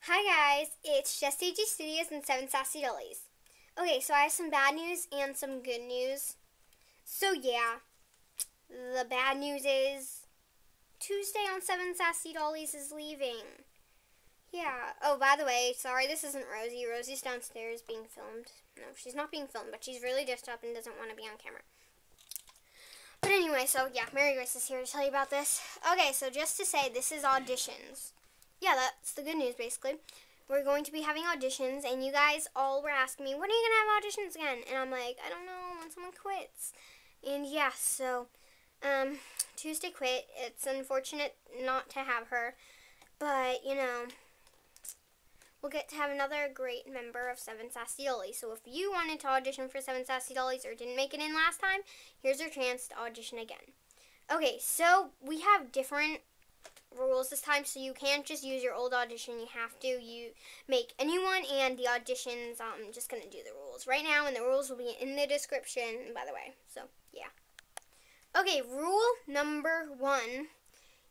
Hi guys, it's JUSTAGSTUDIOS and 7sassydollies. Okay, so I have some bad news and some good news. So yeah, the bad news is Tuesday on 7sassydollies is leaving. Yeah. Oh, by the way, sorry, this isn't Rosie. Rosie's downstairs being filmed. No, she's not being filmed, but she's really dressed up and doesn't want to be on camera. But anyway, so yeah, Mary Grace is here to tell you about this. Okay, so just to say, this is auditions. Yeah, that's the good news, basically. We're going to be having auditions, and you guys all were asking me, when are you going to have auditions again? And I'm like, I don't know, when someone quits. And yeah, so, Tuesday quit. It's unfortunate not to have her, but, you know, we'll get to have another great member of 7sassydollies. So if you wanted to audition for 7sassydollies or didn't make it in last time, here's your chance to audition again. Okay, so we have different rules this time, so you can't just use your old audition. You have to make a new one, and the auditions, I'm just going to do the rules right now, and the rules will be in the description, by the way. So, yeah. Okay, rule number 1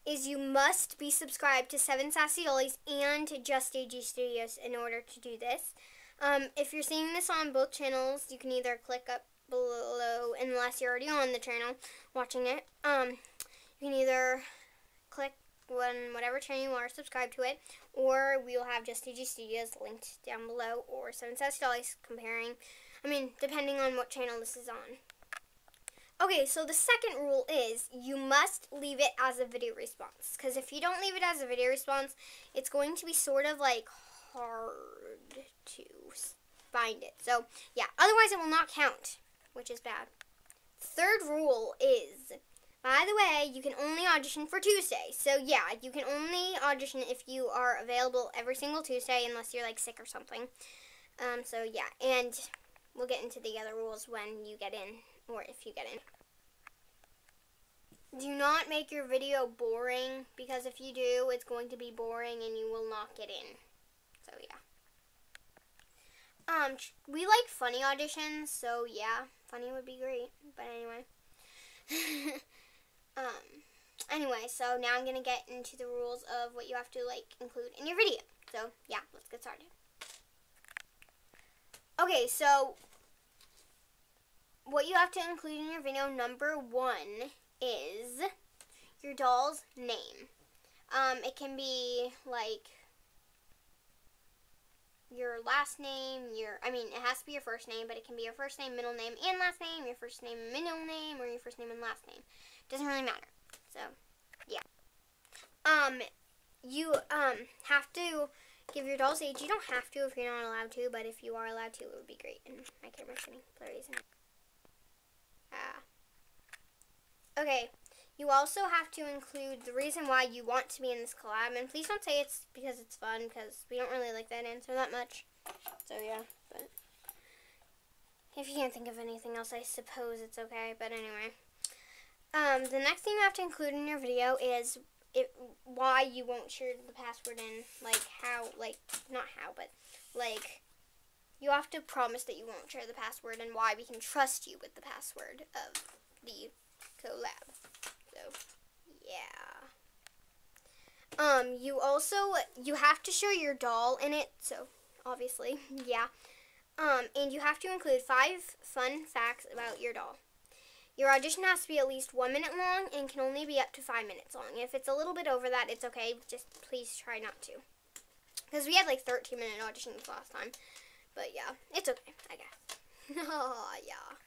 is you must be subscribed to 7sassydollies and JUSTAGSTUDIOS in order to do this. If you're seeing this on both channels, you can either click up below, unless you're already on the channel watching it. You can either click whatever channel you are, subscribe to it, or we will have JUSTAGSTUDIOS linked down below, or 7sassydollies depending on what channel this is on. Okay, so the second rule is you must leave it as a video response, because if you don't leave it as a video response, it's going to be sort of like hard to find it. So yeah, otherwise it will not count, which is bad. Third rule is, by the way, you can only audition for Tuesday. So yeah, you can only audition if you are available every single Tuesday, unless you're like sick or something. So yeah, and we'll get into the other rules when you get in, or if you get in. Do not make your video boring, because if you do, it's going to be boring and you will not get in. So yeah. We like funny auditions, so yeah, funny would be great. But anyway. Anyway, so now I'm going to get into the rules of what you have to, include in your video. So, yeah, let's get started. Okay, so what you have to include in your video, number 1, is your doll's name. It can be, your last name, it has to be your first name, but it can be your first name, middle name, and last name, your first name, middle name, or your first name and last name. Doesn't really matter. So, yeah. You, have to give your doll's age. You don't have to if you're not allowed to, but if you are allowed to, it would be great. And my camera's getting blurry, isn't it? Okay. You also have to include the reason why you want to be in this collab. And please don't say it's because it's fun, because we don't really like that answer that much. So, yeah. But if you can't think of anything else, I suppose it's okay. But anyway. The next thing you have to include in your video is why you won't share the password in, you have to promise that you won't share the password and why we can trust you with the password of the collab. So, yeah. You have to show your doll in it, so, obviously, yeah. And you have to include 5 fun facts about your doll. Your audition has to be at least 1 minute long and can only be up to 5 minutes long. If it's a little bit over that, it's okay. Just please try not to. Because we had 13-minute auditions last time. But yeah, it's okay, I guess. Oh, yeah.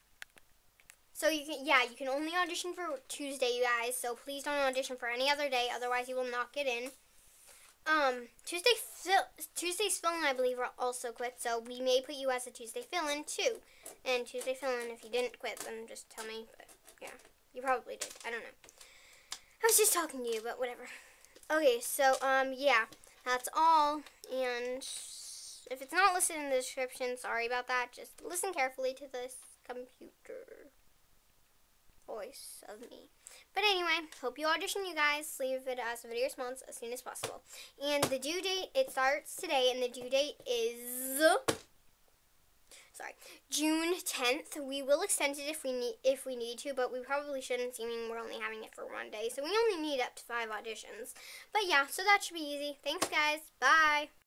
So you can only audition for Tuesday, you guys. So please don't audition for any other day, otherwise you will not get in. Tuesday's fill-in, I believe, also quit, so we may put you as a Tuesday fill-in, too. And Tuesday fill-in, if you didn't quit, then just tell me, but, yeah, you probably did, I don't know. I was just talking to you, but whatever. Okay, so, yeah, that's all, and if it's not listed in the description, sorry about that, just listen carefully to this computer voice of me. But anyway, hope you audition, you guys. Leave it as a video response as soon as possible. And the due date, it starts today, and the due date is June 10th. We will extend it if we need to, but we probably shouldn't, seeing we're only having it for 1 day. So we only need up to 5 auditions. But yeah, so that should be easy. Thanks, guys. Bye.